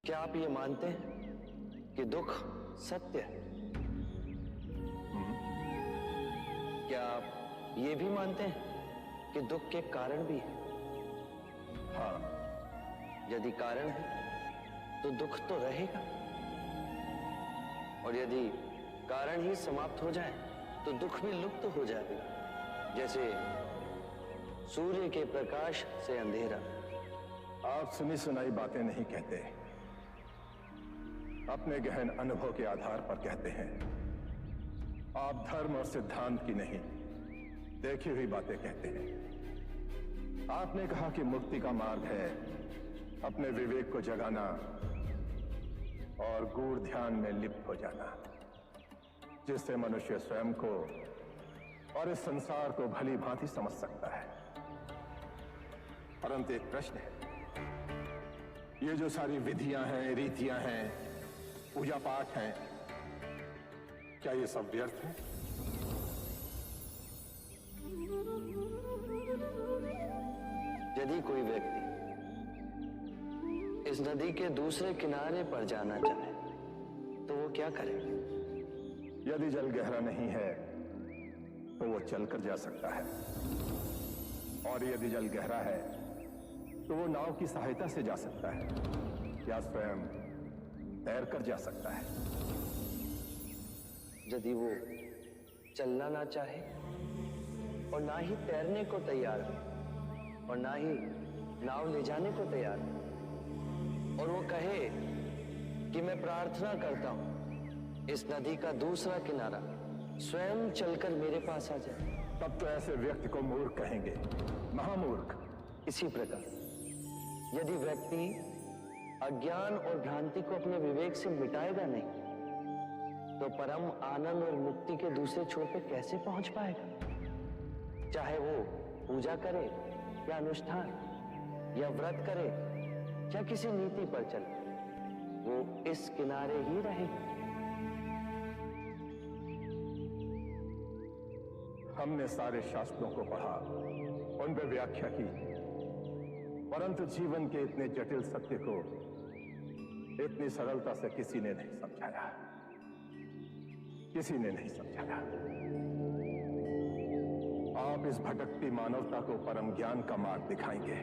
क्या आप ये मानते हैं कि दुख सत्य है? क्या आप ये भी मानते हैं कि दुख के कारण भी है? हाँ। यदि कारण है तो दुख तो रहेगा, और यदि कारण ही समाप्त हो जाए तो दुख भी लुप्त हो जाएगा, जैसे सूर्य के प्रकाश से अंधेरा। आप सुनी सुनाई बातें नहीं कहते, अपने गहन अनुभव के आधार पर कहते हैं। आप धर्म और सिद्धांत की नहीं, देखी हुई बातें कहते हैं। आपने कहा कि मुक्ति का मार्ग है अपने विवेक को जगाना और गूढ़ ध्यान में लिप्त हो जाना, जिससे मनुष्य स्वयं को और इस संसार को भली भांति समझ सकता है। परंतु एक प्रश्न है, ये जो सारी विधियां हैं, रीतियां हैं, पूजा पाठ है, क्या ये सब व्यर्थ है? यदि कोई व्यक्ति इस नदी के दूसरे किनारे पर जाना चाहे तो वो क्या करे? यदि जल गहरा नहीं है तो वो चलकर जा सकता है, और यदि जल गहरा है तो वो नाव की सहायता से जा सकता है या स्वयं तैर कर जा सकता है। यदि वो चलना ना चाहे और ना ही तैरने को तैयार है और ना ही नाव ले जाने को तैयार है, और वो कहे कि मैं प्रार्थना करता हूं इस नदी का दूसरा किनारा स्वयं चलकर मेरे पास आ जाए, तब तो ऐसे व्यक्ति को मूर्ख कहेंगे, महामूर्ख। इसी प्रकार यदि व्यक्ति अज्ञान और भ्रांति को अपने विवेक से मिटाएगा नहीं तो परम आनंद और मुक्ति के दूसरे छोर पे कैसे पहुंच पाएगा? चाहे वो पूजा करे या अनुष्ठान या व्रत करे या किसी नीति पर चले, वो इस किनारे ही रहेगा। हमने सारे शास्त्रों को पढ़ा, उन पर व्याख्या की, परंतु जीवन के इतने जटिल सत्य को इतनी सरलता से किसी ने नहीं समझाया, किसी ने नहीं समझाया। आप इस भटकती मानवता को परम ज्ञान का मार्ग दिखाएंगे।